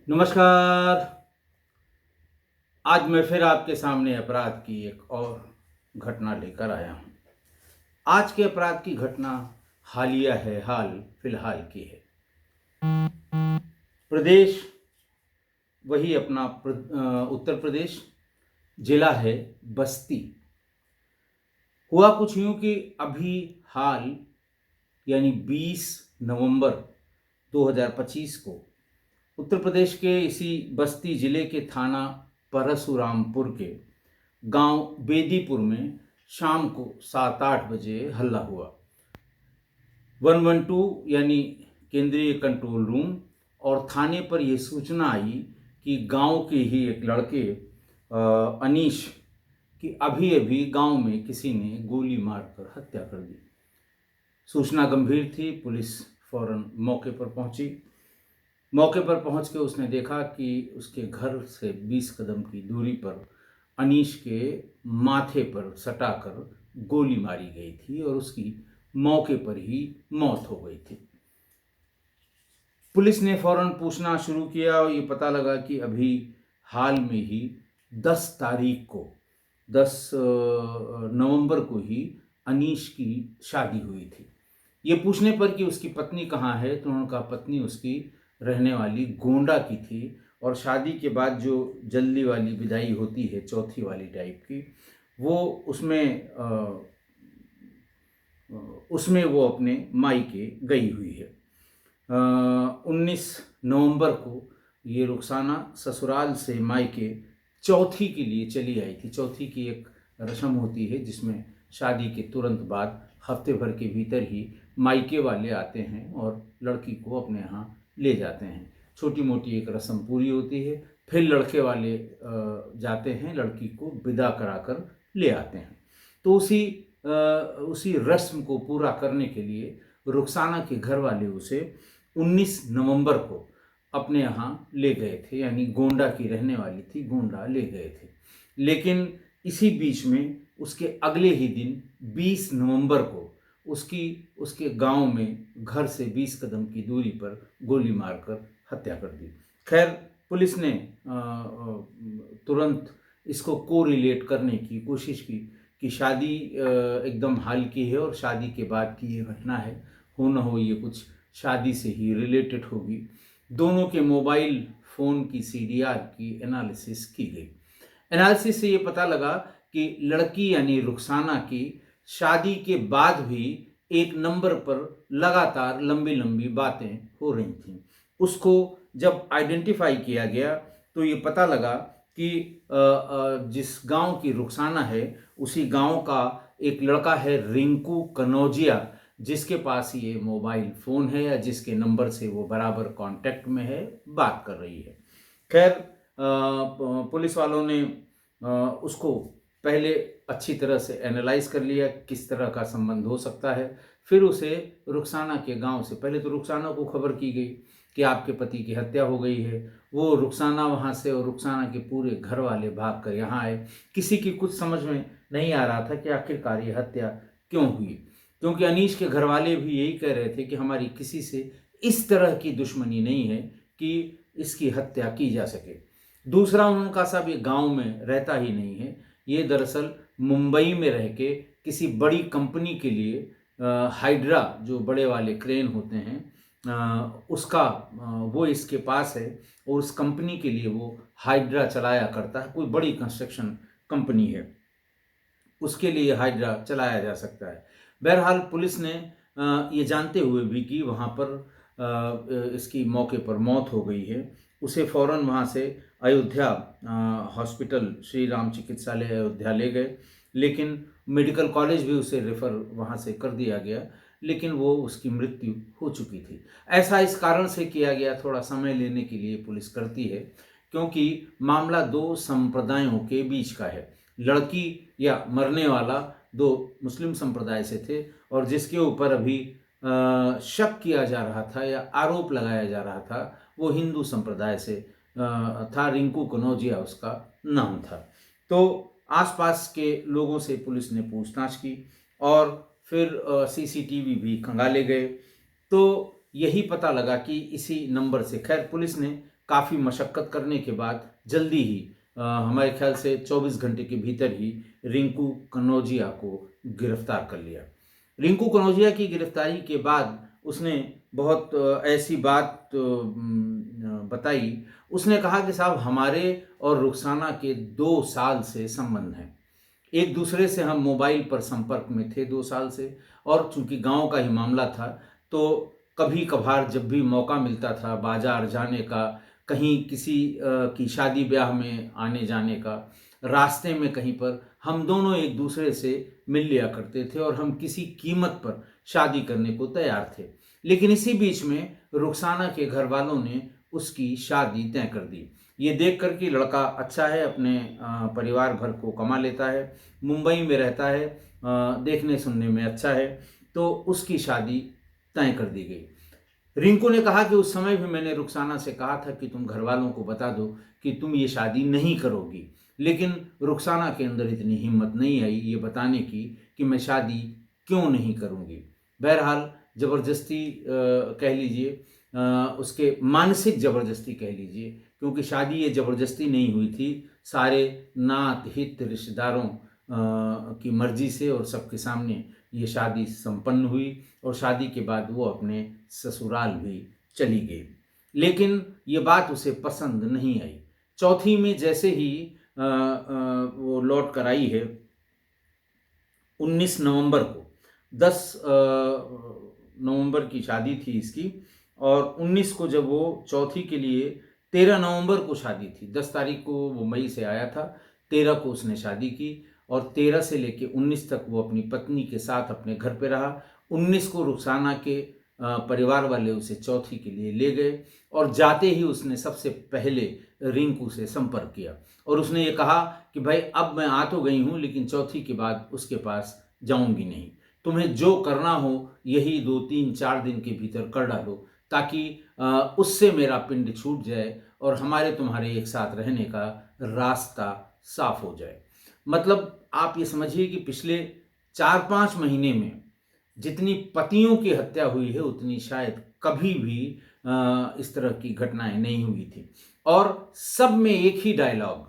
नमस्कार। आज मैं फिर आपके सामने अपराध की एक और घटना लेकर आया हूँ। आज के अपराध की घटना हालिया है, हाल फिलहाल की है। प्रदेश वही अपना उत्तर प्रदेश, जिला है बस्ती। हुआ कुछ यूँ कि अभी हाल यानी 20 नवंबर 2025 को उत्तर प्रदेश के इसी बस्ती जिले के थाना परशुरामपुर के गांव बेदीपुर में शाम को 7-8 बजे हल्ला हुआ। 112 यानी केंद्रीय कंट्रोल रूम और थाने पर यह सूचना आई कि गांव के ही एक लड़के अनीश की अभी अभी गांव में किसी ने गोली मारकर हत्या कर दी। सूचना गंभीर थी। पुलिस फौरन मौके पर पहुंची। मौके पर पहुंच के उसने देखा कि उसके घर से 20 कदम की दूरी पर अनीश के माथे पर सटाकर गोली मारी गई थी और उसकी मौके पर ही मौत हो गई थी। पुलिस ने फौरन पूछना शुरू किया और ये पता लगा कि अभी हाल में ही 10 तारीख को 10 नवंबर को ही अनीश की शादी हुई थी। ये पूछने पर कि उसकी पत्नी कहाँ है, तो उन्होंने कहा पत्नी उसकी रहने वाली गोंडा की थी और शादी के बाद जो जल्दी वाली विदाई होती है, चौथी वाली टाइप की, वो उसमें वो अपने मायके गई हुई है। 19 नवंबर को ये रुखसाना ससुराल से मायके चौथी के लिए चली आई थी। चौथी की एक रस्म होती है जिसमें शादी के तुरंत बाद हफ्ते भर के भीतर ही मायके वाले आते हैं और लड़की को अपने यहाँ ले जाते हैं। छोटी मोटी एक रस्म पूरी होती है, फिर लड़के वाले जाते हैं, लड़की को विदा कराकर ले आते हैं। तो उसी रस्म को पूरा करने के लिए रुखसाना के घर वाले उसे 19 नवंबर को अपने यहाँ ले गए थे, यानी गोंडा की रहने वाली थी, गोंडा ले गए थे। लेकिन इसी बीच में उसके अगले ही दिन 20 नवंबर को उसके गांव में घर से 20 कदम की दूरी पर गोली मारकर हत्या कर दी। खैर, पुलिस ने तुरंत इसको कोरिलेट करने की कोशिश की कि शादी एकदम हाल की है और शादी के बाद की ये घटना है, हो न हो ये कुछ शादी से ही रिलेटेड होगी। दोनों के मोबाइल फ़ोन की सीडीआर की एनालिसिस की गई। एनालिसिस से ये पता लगा कि लड़की यानी रुखसाना की शादी के बाद भी एक नंबर पर लगातार लंबी लंबी बातें हो रही थीं। उसको जब आइडेंटिफाई किया गया तो ये पता लगा कि जिस गांव की रुखसाना है उसी गांव का एक लड़का है रिंकू कनौजिया, जिसके पास ये मोबाइल फ़ोन है या जिसके नंबर से वो बराबर कांटेक्ट में है, बात कर रही है। खैर, पुलिस वालों ने उसको पहले अच्छी तरह से एनालाइज कर लिया किस तरह का संबंध हो सकता है। फिर उसे रुखसाना के गांव से, पहले तो रुखसाना को खबर की गई कि आपके पति की हत्या हो गई है। वो रुखसाना वहाँ से और रुखसाना के पूरे घर वाले भाग कर यहाँ आए। किसी की कुछ समझ में नहीं आ रहा था कि आखिरकार ये हत्या क्यों हुई, क्योंकि अनीश के घर वाले भी यही कह रहे थे कि हमारी किसी से इस तरह की दुश्मनी नहीं है कि इसकी हत्या की जा सके। दूसरा, उनका साहब ये गांव में रहता ही नहीं है, ये दरअसल मुंबई में रह के किसी बड़ी कंपनी के लिए हाइड्रा जो बड़े वाले क्रेन होते हैं उसका वो इसके पास है और उस कंपनी के लिए वो हाइड्रा चलाया करता है। कोई बड़ी कंस्ट्रक्शन कंपनी है, उसके लिए हाइड्रा चलाया जा सकता है। बहरहाल पुलिस ने ये जानते हुए भी कि वहाँ पर इसकी मौके पर मौत हो गई है, उसे फ़ौरन वहाँ से अयोध्या हॉस्पिटल, श्री राम चिकित्सालय अयोध्या ले गए। लेकिन मेडिकल कॉलेज भी उसे रेफ़र वहाँ से कर दिया गया, लेकिन वो उसकी मृत्यु हो चुकी थी। ऐसा इस कारण से किया गया, थोड़ा समय लेने के लिए पुलिस करती है, क्योंकि मामला दो संप्रदायों के बीच का है। लड़की या मरने वाला दो मुस्लिम संप्रदाय से थे और जिसके ऊपर अभी शक किया जा रहा था या आरोप लगाया जा रहा था वो हिंदू संप्रदाय से था। रिंकू कनौजिया उसका नाम था। तो आसपास के लोगों से पुलिस ने पूछताछ की और फिर सीसीटीवी भी खंगाले गए। तो यही पता लगा कि इसी नंबर से, खैर पुलिस ने काफ़ी मशक्क़त करने के बाद जल्दी ही हमारे ख्याल से 24 घंटे के भीतर ही रिंकू कनौजिया को गिरफ्तार कर लिया। रिंकू कनौजिया की गिरफ्तारी के बाद उसने बहुत ऐसी बात बताई। उसने कहा कि साहब, हमारे और रुखसाना के 2 साल से संबंध हैं। एक दूसरे से हम मोबाइल पर संपर्क में थे 2 साल से, और चूंकि गांव का ही मामला था तो कभी कभार जब भी मौका मिलता था बाजार जाने का, कहीं किसी की शादी ब्याह में आने जाने का, रास्ते में कहीं पर हम दोनों एक दूसरे से मिल लिया करते थे और हम किसी कीमत पर शादी करने को तैयार थे। लेकिन इसी बीच में रुखसाना के घर वालों ने उसकी शादी तय कर दी। ये देख कर कि लड़का अच्छा है, अपने परिवार भर को कमा लेता है, मुंबई में रहता है, देखने सुनने में अच्छा है, तो उसकी शादी तय कर दी गई। रिंकू ने कहा कि उस समय भी मैंने रुखसाना से कहा था कि तुम घर वालों को बता दो कि तुम ये शादी नहीं करोगी, लेकिन रुखसाना के अंदर इतनी हिम्मत नहीं आई ये बताने की कि मैं शादी क्यों नहीं करूँगी। बहरहाल ज़बरदस्ती कह लीजिए, उसके मानसिक ज़बरदस्ती कह लीजिए, क्योंकि शादी ये ज़बरदस्ती नहीं हुई थी, सारे नात हित रिश्तेदारों की मर्जी से और सबके सामने ये शादी संपन्न हुई और शादी के बाद वो अपने ससुराल भी चली गई। लेकिन ये बात उसे पसंद नहीं आई। चौथी में जैसे ही वो लौट कर आई है 19 नवंबर को, 10 नवंबर की शादी थी इसकी, और 19 को जब वो चौथी के लिए, 13 नवंबर को शादी थी, 10 तारीख को वो मई से आया था, 13 को उसने शादी की और 13 से लेके 19 तक वो अपनी पत्नी के साथ अपने घर पे रहा। 19 को रुखसाना के परिवार वाले उसे चौथी के लिए ले गए और जाते ही उसने सबसे पहले रिंकू से संपर्क किया और उसने ये कहा कि भाई, अब मैं आ तो गई हूँ लेकिन चौथी के बाद उसके पास जाऊंगी नहीं। तुम्हें जो करना हो यही 2, 3, 4 दिन के भीतर कर डालो, ताकि उससे मेरा पिंड छूट जाए और हमारे तुम्हारे एक साथ रहने का रास्ता साफ हो जाए। मतलब आप ये समझिए कि पिछले 4-5 महीने में जितनी पतियों की हत्या हुई है उतनी शायद कभी भी इस तरह की घटनाएं नहीं हुई थी। और सब में एक ही डायलॉग,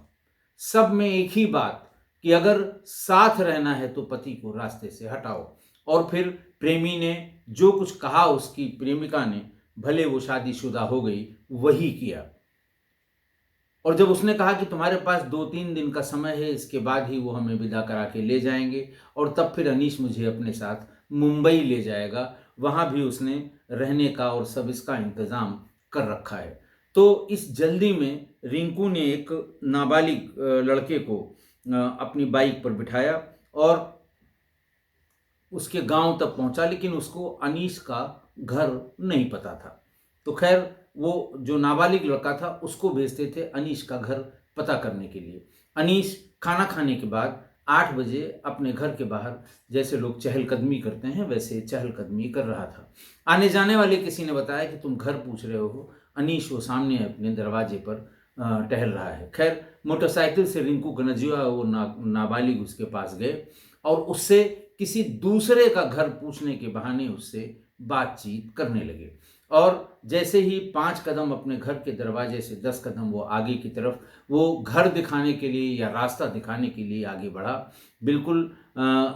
सब में एक ही बात कि अगर साथ रहना है तो पति को रास्ते से हटाओ। और फिर प्रेमी ने जो कुछ कहा उसकी प्रेमिका ने, भले वो शादीशुदा हो गई, वही किया। और जब उसने कहा कि तुम्हारे पास 2-3 दिन का समय है, इसके बाद ही वो हमें विदा करा के ले जाएंगे और तब फिर अनीश मुझे अपने साथ मुंबई ले जाएगा, वहाँ भी उसने रहने का और सब इसका इंतज़ाम कर रखा है। तो इस जल्दी में रिंकू ने एक नाबालिग लड़के को अपनी बाइक पर बिठाया और उसके गांव तक पहुंचा, लेकिन उसको अनीश का घर नहीं पता था। तो खैर, वो जो नाबालिग लड़का था उसको भेजते थे अनीश का घर पता करने के लिए। अनीश खाना खाने के बाद 8 बजे अपने घर के बाहर जैसे लोग चहलकदमी करते हैं वैसे चहलकदमी कर रहा था। आने जाने वाले किसी ने बताया कि तुम घर पूछ रहे हो, अनीश वो सामने अपने दरवाजे पर टहल रहा है। खैर, मोटरसाइकिल से रिंकू कनौजिया वो नाबालिग उसके पास गए और उससे किसी दूसरे का घर पूछने के बहाने उससे बातचीत करने लगे। और जैसे ही 5 कदम अपने घर के दरवाजे से 10 कदम वो आगे की तरफ, वो घर दिखाने के लिए या रास्ता दिखाने के लिए आगे बढ़ा, बिल्कुल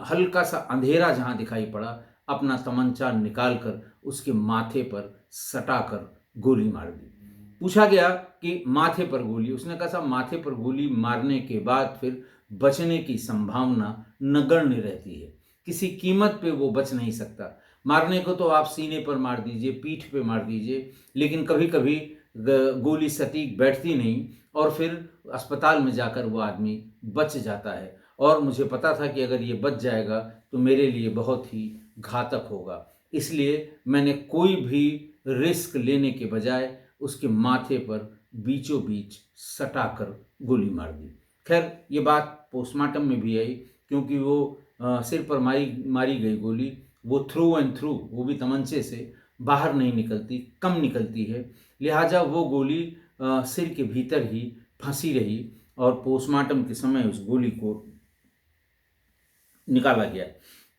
हल्का सा अंधेरा जहाँ दिखाई पड़ा, अपना तमंचा निकाल कर उसके माथे पर सटाकर गोली मार दी। पूछा गया कि माथे पर गोली, उसने कहा साहब, माथे पर गोली मारने के बाद फिर बचने की संभावना नगण्य रहती है, किसी कीमत पे वो बच नहीं सकता। मारने को तो आप सीने पर मार दीजिए, पीठ पे मार दीजिए, लेकिन कभी कभी गोली सटीक बैठती नहीं और फिर अस्पताल में जाकर वो आदमी बच जाता है। और मुझे पता था कि अगर ये बच जाएगा तो मेरे लिए बहुत ही घातक होगा, इसलिए मैंने कोई भी रिस्क लेने के बजाय उसके माथे पर बीचों बीच सटाकर गोली मार दी। खैर, ये बात पोस्टमार्टम में भी आई, क्योंकि वो सिर पर मारी गई गोली वो थ्रू एंड थ्रू, वो भी तमंचे से, बाहर नहीं निकलती, कम निकलती है, लिहाजा वो गोली सिर के भीतर ही फंसी रही और पोस्टमार्टम के समय उस गोली को निकाला गया।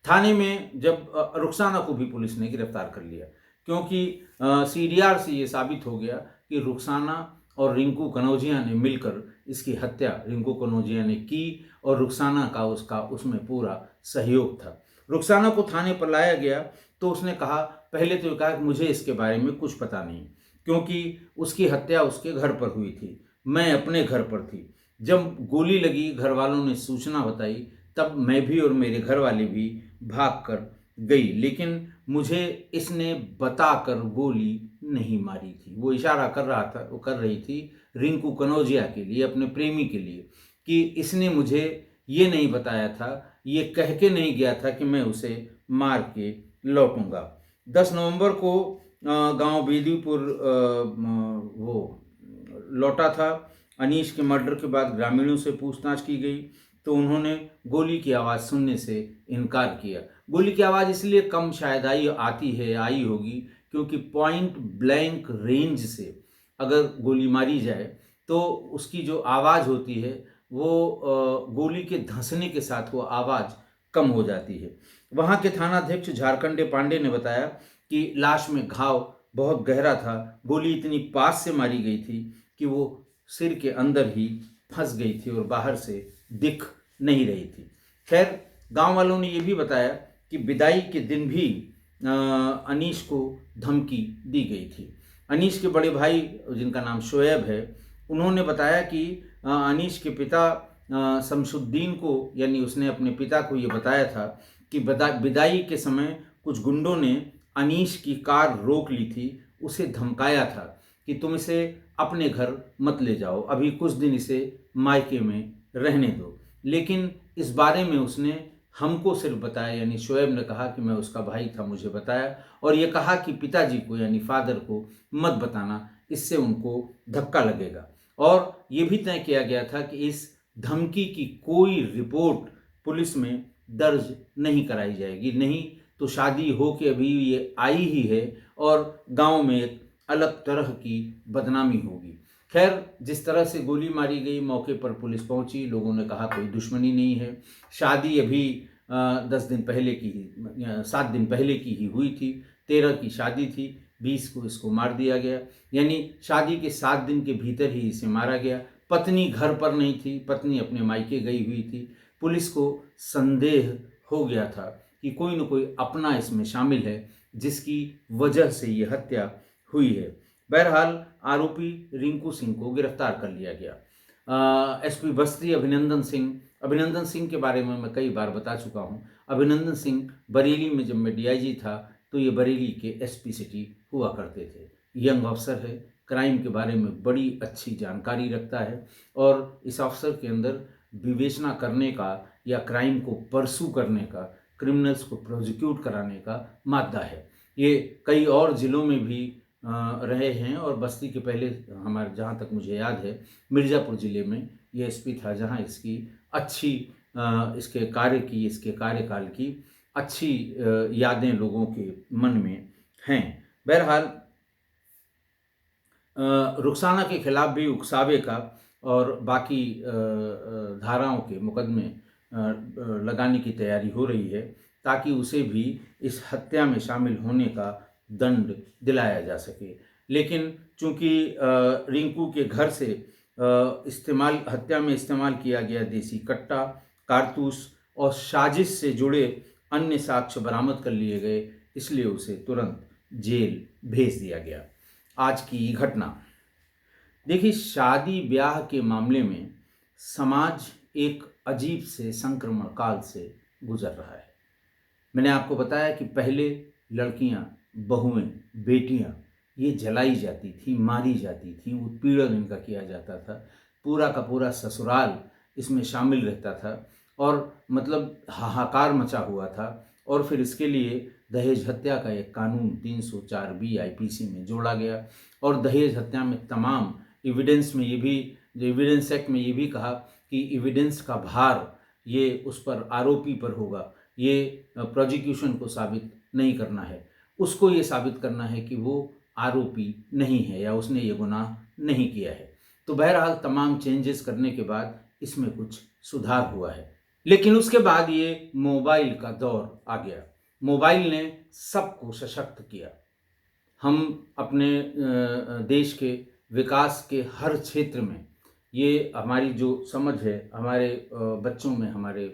थाने में जब रुखसाना को भी पुलिस ने गिरफ्तार कर लिया, क्योंकि सीडीआर से ये साबित हो गया कि रुखसाना और रिंकू कनौजिया ने मिलकर इसकी हत्या रिंकू कनौजिया ने की और रुखसाना का उसका उसमें पूरा सहयोग था। रुखसाना को थाने पर लाया गया तो उसने कहा, पहले तो कहा कि मुझे इसके बारे में कुछ पता नहीं, क्योंकि उसकी हत्या उसके घर पर हुई थी, मैं अपने घर पर थी। जब गोली लगी, घर वालों ने सूचना बताई, तब मैं भी और मेरे घर वाले भी भाग कर गई, लेकिन मुझे इसने बताकर गोली नहीं मारी थी। वो इशारा कर रहा था, वो कर रही थी रिंकू कनौजिया के लिए, अपने प्रेमी के लिए, कि इसने मुझे ये नहीं बताया था, ये कह के नहीं गया था कि मैं उसे मार के लौटूंगा। 10 नवंबर को गांव बेदीपुर वो लौटा था। अनीश के मर्डर के बाद ग्रामीणों से पूछताछ की गई तो उन्होंने गोली की आवाज़ सुनने से इनकार किया। गोली की आवाज़ इसलिए कम शायद आई होगी क्योंकि पॉइंट ब्लैंक रेंज से अगर गोली मारी जाए तो उसकी जो आवाज़ होती है वो गोली के धंसने के साथ वो आवाज़ कम हो जाती है। वहाँ के थानाध्यक्ष झारखंडे पांडे ने बताया कि लाश में घाव बहुत गहरा था, गोली इतनी पास से मारी गई थी कि वो सिर के अंदर ही फंस गई थी और बाहर से दिख नहीं रही थी। खैर, गांव वालों ने ये भी बताया कि विदाई के दिन भी अनीश को धमकी दी गई थी। अनीश के बड़े भाई, जिनका नाम शोएब है, उन्होंने बताया कि अनीश के पिता शमसुद्दीन को, यानी उसने अपने पिता को ये बताया था कि विदाई के समय कुछ गुंडों ने अनीश की कार रोक ली थी, उसे धमकाया था कि तुम इसे अपने घर मत ले जाओ, अभी कुछ दिन इसे मायके में रहने दो। लेकिन इस बारे में उसने हमको सिर्फ बताया, यानी शोएब ने कहा कि मैं उसका भाई था, मुझे बताया, और ये कहा कि पिताजी को यानी फादर को मत बताना, इससे उनको धक्का लगेगा। और ये भी तय किया गया था कि इस धमकी की कोई रिपोर्ट पुलिस में दर्ज नहीं कराई जाएगी, नहीं तो शादी हो के अभी ये आई ही है और गांव में एक अलग तरह की बदनामी होगी। खैर, जिस तरह से गोली मारी गई, मौके पर पुलिस पहुंची, लोगों ने कहा कोई दुश्मनी नहीं है, शादी अभी 10 दिन पहले की ही 7 दिन पहले की ही हुई थी, 13 की शादी थी, 20 को इसको मार दिया गया, यानी शादी के 7 दिन के भीतर ही इसे मारा गया। पत्नी घर पर नहीं थी, पत्नी अपने मायके गई हुई थी। पुलिस को संदेह हो गया था कि कोई न कोई अपना इसमें शामिल है जिसकी वजह से ये हत्या हुई है। बहरहाल आरोपी रिंकू सिंह को गिरफ्तार कर लिया गया। एसपी बस्ती अभिनंदन सिंह के बारे में मैं कई बार बता चुका हूँ। अभिनंदन सिंह बरेली में जब मैं डीआईजी था तो ये बरेली के एसपी सिटी हुआ करते थे। यंग अफसर है, क्राइम के बारे में बड़ी अच्छी जानकारी रखता है और इस अफसर के अंदर विवेचना करने का या क्राइम को परसू करने का, क्रिमिनल्स को प्रोसिक्यूट कराने का मादा है। ये कई और ज़िलों में भी रहे हैं और बस्ती के पहले हमारे, जहाँ तक मुझे याद है, मिर्ज़ापुर ज़िले में ये एसपी था, जहाँ इसकी अच्छी इसके कार्यकाल की अच्छी यादें लोगों के मन में हैं। बहरहाल रुखसाना के खिलाफ भी उकसावे का और बाकी धाराओं के मुकदमे लगाने की तैयारी हो रही है ताकि उसे भी इस हत्या में शामिल होने का दंड दिलाया जा सके। लेकिन चूंकि रिंकू के घर से हत्या में इस्तेमाल किया गया देसी कट्टा, कारतूस और साजिश से जुड़े अन्य साक्ष्य बरामद कर लिए गए, इसलिए उसे तुरंत जेल भेज दिया गया। आज की घटना देखिए, शादी ब्याह के मामले में समाज एक अजीब से संक्रमण काल से गुजर रहा है। मैंने आपको बताया कि पहले लड़कियां, बहुएं, बेटियां ये जलाई जाती थी, मारी जाती थी, उत्पीड़न इनका किया जाता था, पूरा का पूरा ससुराल इसमें शामिल रहता था और मतलब हाहाकार मचा हुआ था। और फिर इसके लिए दहेज हत्या का एक कानून 304B आईपीसी में जोड़ा गया और दहेज हत्या में तमाम एविडेंस में ये भी, जो एविडेंस एक्ट में ये भी कहा कि एविडेंस का भार ये उस पर, आरोपी पर होगा। ये प्रोसिक्यूशन को साबित नहीं करना है, उसको ये साबित करना है कि वो आरोपी नहीं है या उसने ये गुनाह नहीं किया है। तो बहरहाल तमाम चेंजेस करने के बाद इसमें कुछ सुधार हुआ है। लेकिन उसके बाद ये मोबाइल का दौर आ गया। मोबाइल ने सबको सशक्त किया। हम अपने देश के विकास के हर क्षेत्र में ये हमारी जो समझ है, हमारे बच्चों में, हमारे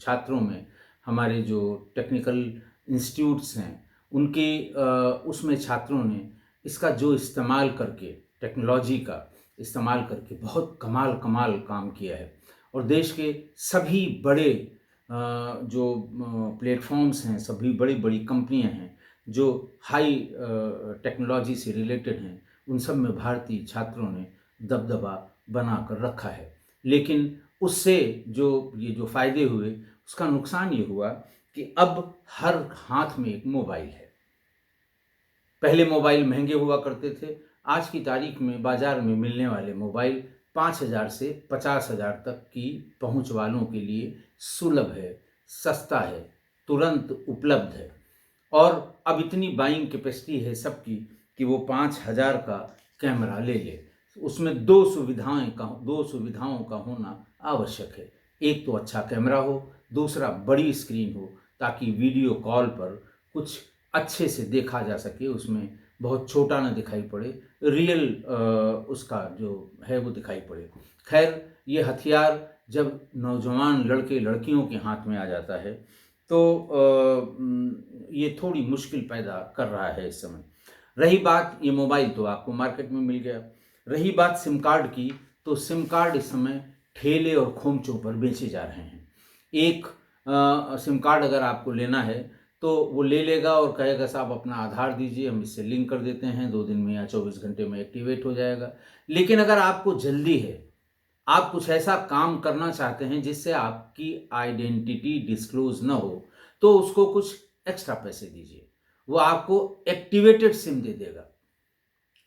छात्रों में, हमारे जो टेक्निकल इंस्टीट्यूट्स हैं उनके उसमें छात्रों ने इसका जो इस्तेमाल करके, टेक्नोलॉजी का इस्तेमाल करके बहुत कमाल कमाल काम किया है। और देश के सभी बड़े जो प्लेटफॉर्म्स हैं, सभी बड़ी बड़ी कंपनियां हैं जो हाई टेक्नोलॉजी से रिलेटेड हैं, उन सब में भारतीय छात्रों ने दबदबा बना कर रखा है। लेकिन उससे जो फ़ायदे हुए, उसका नुकसान ये हुआ कि अब हर हाथ में एक मोबाइल है। पहले मोबाइल महंगे हुआ करते थे। आज की तारीख में बाज़ार में मिलने वाले मोबाइल 5,000 से 50,000 तक की पहुंच वालों के लिए सुलभ है, सस्ता है, तुरंत उपलब्ध है। और अब इतनी बाइंग कैपेसिटी है सबकी कि वो 5,000 का कैमरा ले ले। उसमें दो सुविधाओं का होना आवश्यक है। एक तो अच्छा कैमरा हो, दूसरा बड़ी स्क्रीन हो, ताकि वीडियो कॉल पर कुछ अच्छे से देखा जा सके, उसमें बहुत छोटा ना दिखाई पड़े, रियल उसका जो है वो दिखाई पड़े। खैर, ये हथियार जब नौजवान लड़के लड़कियों के हाथ में आ जाता है तो ये थोड़ी मुश्किल पैदा कर रहा है इस समय। रही बात, ये मोबाइल तो आपको मार्केट में मिल गया। रही बात सिम कार्ड की, तो सिम कार्ड इस समय ठेले और खोमचों पर बेचे जा रहे हैं। एक सिम कार्ड अगर आपको लेना है तो वो ले लेगा और कहेगा साहब अपना आधार दीजिए, हम इससे लिंक कर देते हैं, 2 दिन में या 24 घंटे में एक्टिवेट हो जाएगा। लेकिन अगर आपको जल्दी है, आप कुछ ऐसा काम करना चाहते हैं जिससे आपकी आइडेंटिटी डिस्क्लोज ना हो, तो उसको कुछ एक्स्ट्रा पैसे दीजिए, वो आपको एक्टिवेटेड सिम दे देगा।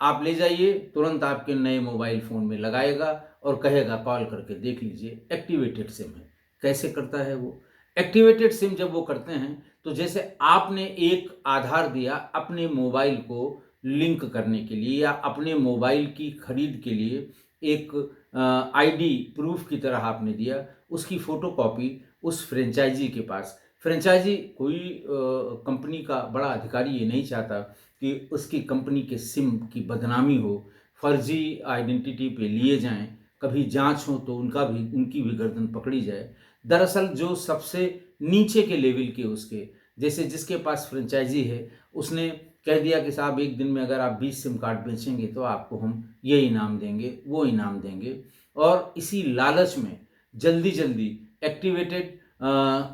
आप ले जाइए, तुरंत आपके नए मोबाइल फ़ोन में लगाएगा और कहेगा कॉल करके देख लीजिए एक्टिवेटेड सिम है। कैसे करता है वो? एक्टिवेटेड सिम जब वो करते हैं तो जैसे आपने एक आधार दिया अपने मोबाइल को लिंक करने के लिए या अपने मोबाइल की खरीद के लिए एक आईडी प्रूफ की तरह आपने दिया, उसकी फ़ोटोकॉपी उस फ्रेंचाइजी के पास, फ्रेंचाइजी कोई कंपनी का बड़ा अधिकारी ये नहीं चाहता कि उसकी कंपनी के सिम की बदनामी हो, फर्जी आइडेंटिटी पे लिए जाएं, कभी जांच हो तो उनकी भी गर्दन पकड़ी जाए। दरअसल जो सबसे नीचे के लेवल के उसके, जैसे जिसके पास फ्रेंचाइजी है, उसने कह दिया कि साहब एक दिन में अगर आप 20 सिम कार्ड बेचेंगे तो आपको हम ये इनाम देंगे, वो इनाम देंगे। और इसी लालच में जल्दी जल्दी एक्टिवेटेड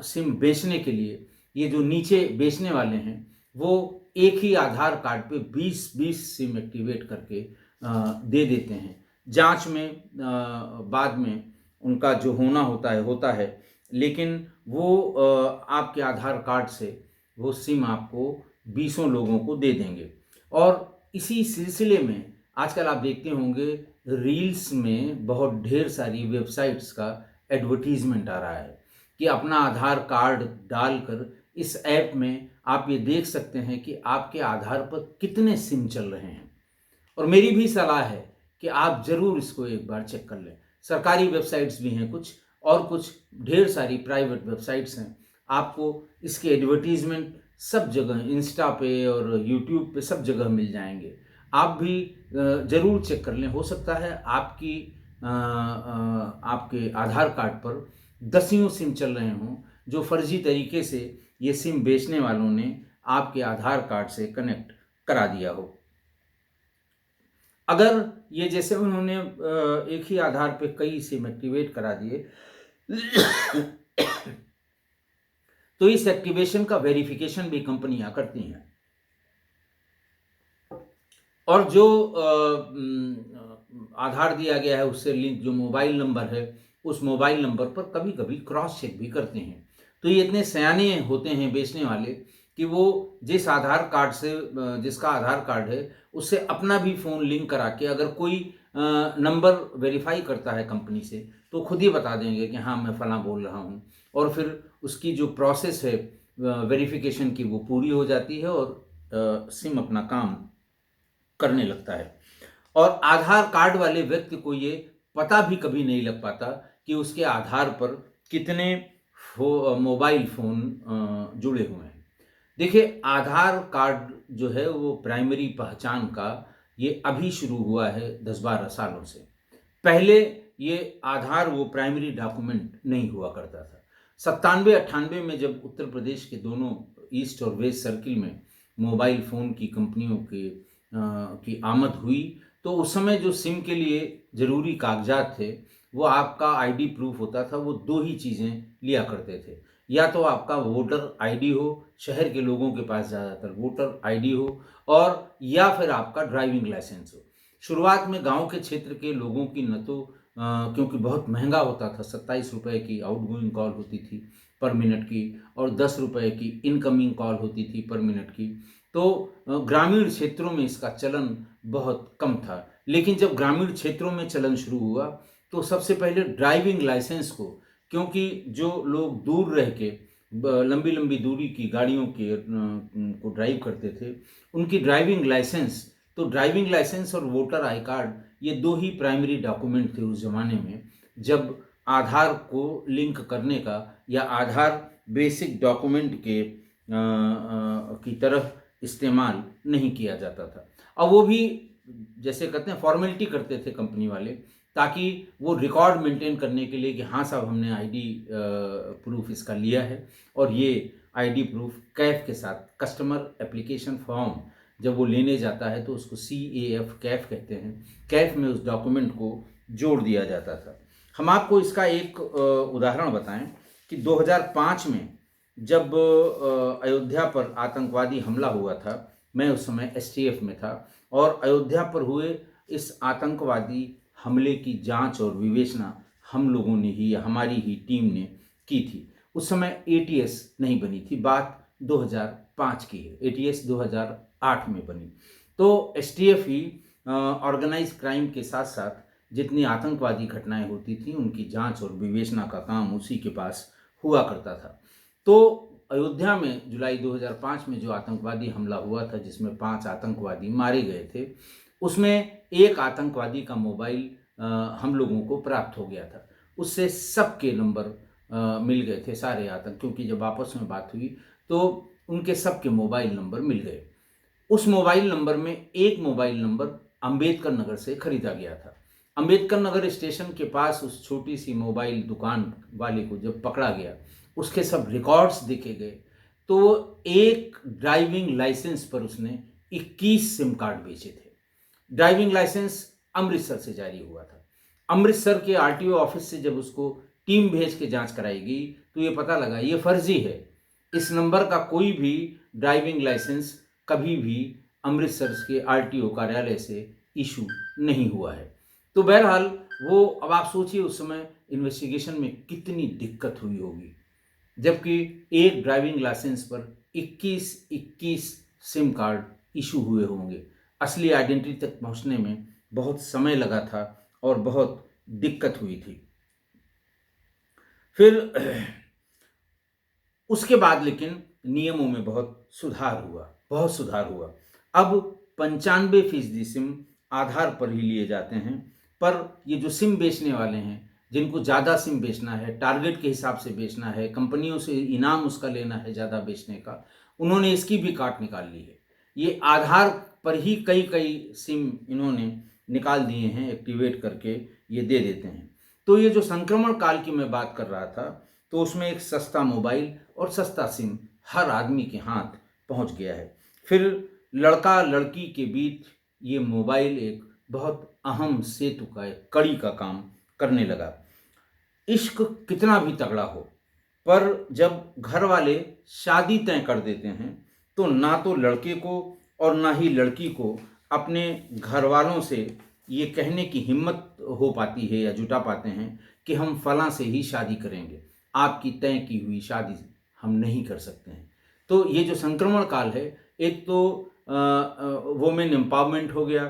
सिम बेचने के लिए ये जो नीचे बेचने वाले हैं वो एक ही आधार कार्ड पे 20-20 सिम एक्टिवेट करके दे देते हैं। जांच में बाद में उनका जो होता है, लेकिन वो आपके आधार कार्ड से वो सिम आपको 20 लोगों को दे देंगे। और इसी सिलसिले में आजकल आप देखते होंगे रील्स में बहुत ढेर सारी वेबसाइट्स का एडवर्टीजमेंट आ रहा है कि अपना आधार कार्ड डालकर इस ऐप में आप ये देख सकते हैं कि आपके आधार पर कितने सिम चल रहे हैं। और मेरी भी सलाह है कि आप ज़रूर इसको एक बार चेक कर लें। सरकारी वेबसाइट्स भी हैं कुछ, और कुछ ढेर सारी प्राइवेट वेबसाइट्स हैं। आपको इसके एडवर्टीजमेंट सब जगह, इंस्टा पे और यूट्यूब पे सब जगह मिल जाएंगे। आप भी ज़रूर चेक कर लें। हो सकता है आपके आधार कार्ड पर दसियों सिम चल रहे हों, जो फर्जी तरीके से ये सिम बेचने वालों ने आपके आधार कार्ड से कनेक्ट करा दिया हो। अगर ये जैसे उन्होंने एक ही आधार पे कई सिम एक्टिवेट करा दिए तो इस एक्टिवेशन का वेरिफिकेशन भी कंपनियां करती हैं। और जो आधार दिया गया है उससे लिंक जो मोबाइल नंबर है, उस मोबाइल नंबर पर कभी कभी क्रॉस चेक भी करते हैं। तो ये इतने सयाने होते हैं बेचने वाले कि वो जिसका आधार कार्ड है उससे अपना भी फ़ोन लिंक करा के अगर कोई नंबर वेरीफाई करता है कंपनी से तो खुद ही बता देंगे कि हाँ मैं फ़लाँ बोल रहा हूँ। और फिर उसकी जो प्रोसेस है वेरिफिकेशन की वो पूरी हो जाती है और सिम अपना काम करने लगता है। और आधार कार्ड वाले व्यक्ति को ये पता भी कभी नहीं लग पाता कि उसके आधार पर कितने मोबाइल फ़ोन जुड़े हुए हैं। देखिए, आधार कार्ड जो है वो प्राइमरी पहचान का ये अभी शुरू हुआ है 10-12 सालों से। पहले ये आधार वो प्राइमरी डॉक्यूमेंट नहीं हुआ करता था। 97-98 में जब उत्तर प्रदेश के दोनों ईस्ट और वेस्ट सर्किल में मोबाइल फ़ोन की कंपनियों की आमद हुई, तो उस समय जो सिम के लिए ज़रूरी कागजात थे, वो आपका आईडी प्रूफ होता था। वो 2 ही चीज़ें लिया करते थे, या तो आपका वोटर आईडी हो, शहर के लोगों के पास ज़्यादातर वोटर आईडी हो, और या फिर आपका ड्राइविंग लाइसेंस हो। शुरुआत में गाँव के क्षेत्र के लोगों की न तो क्योंकि बहुत महंगा होता था, 27 रुपए की आउटगोइंग कॉल होती थी पर मिनट की, और 10 रुपए की इनकमिंग कॉल होती थी पर मिनट की। तो ग्रामीण क्षेत्रों में इसका चलन बहुत कम था। लेकिन जब ग्रामीण क्षेत्रों में चलन शुरू हुआ, तो सबसे पहले ड्राइविंग लाइसेंस को, क्योंकि जो लोग दूर रह के लंबी-लंबी दूरी की गाड़ियों को ड्राइव करते थे, उनकी ड्राइविंग लाइसेंस, तो ड्राइविंग लाइसेंस और वोटर आई कार्ड, ये 2 ही प्राइमरी डॉक्यूमेंट थे उस ज़माने में, जब आधार को लिंक करने का या आधार बेसिक डॉक्यूमेंट की तरह इस्तेमाल नहीं किया जाता था। और वो भी जैसे कहते हैं फॉर्मेलिटी करते थे कंपनी वाले, ताकि वो रिकॉर्ड मेंटेन करने के लिए कि हाँ साहब, हमने आईडी प्रूफ इसका लिया है, और ये आईडी प्रूफ कैफ के साथ, कस्टमर एप्लीकेशन फॉर्म जब वो लेने जाता है तो उसको CAF कैफ कहते हैं, कैफ में उस डॉक्यूमेंट को जोड़ दिया जाता था। हम आपको इसका एक उदाहरण बताएं कि 2005 में जब अयोध्या पर आतंकवादी हमला हुआ था, मैं उस समय STF में था, और अयोध्या पर हुए इस आतंकवादी हमले की जांच और विवेचना हम लोगों ने ही, या हमारी ही टीम ने की थी। उस समय ATS नहीं बनी थी, बात 2005 की है, ATS 2008 में बनी। तो STF ही ऑर्गेनाइज क्राइम के साथ साथ जितनी आतंकवादी घटनाएं होती थी, उनकी जांच और विवेचना का काम उसी के पास हुआ करता था। तो अयोध्या में जुलाई 2005 में जो आतंकवादी हमला हुआ था, जिसमें 5 आतंकवादी मारे गए थे, उसमें एक आतंकवादी का मोबाइल हम लोगों को प्राप्त हो गया था। उससे सबके नंबर मिल गए थे, सारे क्योंकि जब आपस में बात हुई तो उनके सबके मोबाइल नंबर मिल गए। उस मोबाइल नंबर में एक मोबाइल नंबर अंबेडकर नगर से खरीदा गया था। अंबेडकर नगर स्टेशन के पास उस छोटी सी मोबाइल दुकान वाले को जब पकड़ा गया, उसके सब रिकॉर्ड्स देखे गए, तो एक ड्राइविंग लाइसेंस पर उसने 21 सिम कार्ड बेचे थे। ड्राइविंग लाइसेंस अमृतसर से जारी हुआ था। अमृतसर के RTO ऑफिस से जब उसको टीम भेज के जांच कराई गई, तो ये पता लगा ये फर्जी है। इस नंबर का कोई भी ड्राइविंग लाइसेंस कभी भी अमृतसर के RTO कार्यालय से इशू नहीं हुआ है। तो बहरहाल वो, अब आप सोचिए उस समय इन्वेस्टिगेशन में कितनी दिक्कत हुई होगी, जबकि एक ड्राइविंग लाइसेंस पर 21 सिम कार्ड इशू हुए होंगे। असली आइडेंटिटी तक पहुंचने में बहुत समय लगा था और बहुत दिक्कत हुई थी। फिर उसके बाद लेकिन नियमों में बहुत सुधार हुआ। अब 95% सिम आधार पर ही लिए जाते हैं। पर ये जो सिम बेचने वाले हैं, जिनको ज़्यादा सिम बेचना है, टारगेट के हिसाब से बेचना है, कंपनियों से इनाम उसका लेना है ज़्यादा बेचने का, उन्होंने इसकी भी काट निकाल ली है। ये आधार पर ही कई सिम इन्होंने निकाल दिए हैं, एक्टिवेट करके ये दे देते हैं। तो ये जो संक्रमण काल की मैं बात कर रहा था, तो उसमें एक सस्ता मोबाइल और सस्ता सिम हर आदमी के हाथ पहुंच गया है। फिर लड़का लड़की के बीच ये मोबाइल एक बहुत अहम सेतु का, एक कड़ी का काम करने लगा। इश्क कितना भी तगड़ा हो, पर जब घर वाले शादी तय कर देते हैं, तो ना तो लड़के को और ना ही लड़की को अपने घर वालों से ये कहने की हिम्मत हो पाती है या जुटा पाते हैं कि हम फलां से ही शादी करेंगे, आपकी तय की हुई शादी हम नहीं कर सकते हैं। तो ये जो संक्रमण काल है, एक तो वुमेन एम्पावरमेंट हो गया,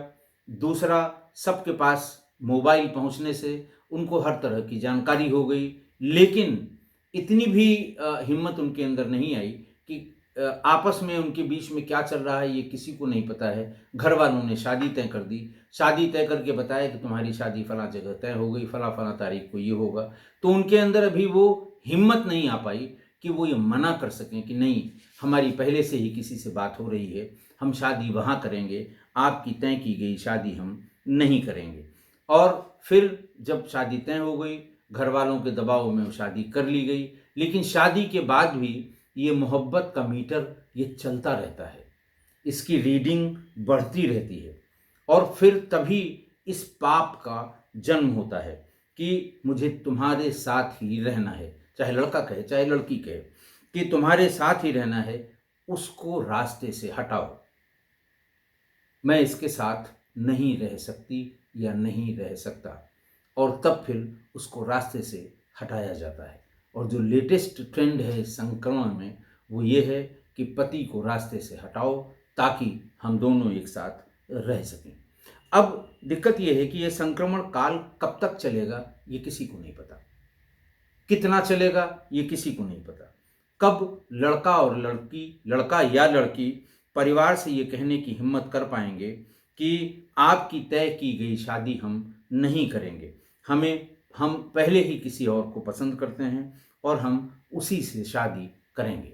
दूसरा सबके पास मोबाइल पहुंचने से उनको हर तरह की जानकारी हो गई, लेकिन इतनी भी हिम्मत उनके अंदर नहीं आई कि आपस में उनके बीच में क्या चल रहा है ये किसी को नहीं पता है। घर वालों ने शादी तय कर दी, शादी तय करके बताया कि तुम्हारी शादी फलां जगह तय हो गई, फलां तारीख को ये होगा। तो उनके अंदर अभी वो हिम्मत नहीं आ पाई कि वो ये मना कर सकें कि नहीं, हमारी पहले से ही किसी से बात हो रही है, हम शादी वहाँ करेंगे, आपकी तय की गई शादी हम नहीं करेंगे। और फिर जब शादी तय हो गई, घर वालों के दबाव में वो शादी कर ली गई, लेकिन शादी के बाद भी ये मोहब्बत का मीटर ये चलता रहता है, इसकी रीडिंग बढ़ती रहती है। और फिर तभी इस पाप का जन्म होता है कि मुझे तुम्हारे साथ ही रहना है, चाहे लड़का कहे चाहे लड़की कहे कि तुम्हारे साथ ही रहना है, उसको रास्ते से हटाओ, मैं इसके साथ नहीं रह सकती या नहीं रह सकता। और तब फिर उसको रास्ते से हटाया जाता है। और जो लेटेस्ट ट्रेंड है इस संक्रमण में वो ये है कि पति को रास्ते से हटाओ ताकि हम दोनों एक साथ रह सकें। अब दिक्कत ये है कि ये संक्रमण काल कब तक चलेगा ये किसी को नहीं पता, कितना चलेगा ये किसी को नहीं पता, कब लड़का और लड़की, लड़का या लड़की परिवार से ये कहने की हिम्मत कर पाएंगे कि आपकी तय की गई शादी हम नहीं करेंगे, हम पहले ही किसी और को पसंद करते हैं और हम उसी से शादी करेंगे।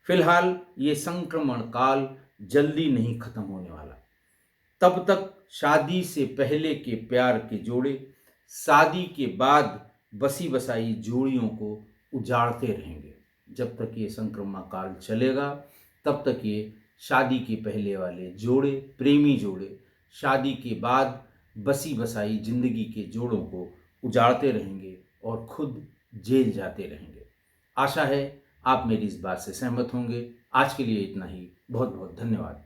फिलहाल ये संक्रमण काल जल्दी नहीं खत्म होने वाला। तब तक शादी से पहले के प्यार के जोड़े शादी के बाद बसी बसाई जोड़ियों को उजाड़ते रहेंगे। जब तक ये संक्रमण काल चलेगा तब तक ये शादी के पहले वाले जोड़े, प्रेमी जोड़े शादी के बाद बसी बसाई जिंदगी के जोड़ों को उजाड़ते रहेंगे और खुद जेल जाते रहेंगे। आशा है आप मेरी इस बात से सहमत होंगे। आज के लिए इतना ही। बहुत बहुत धन्यवाद।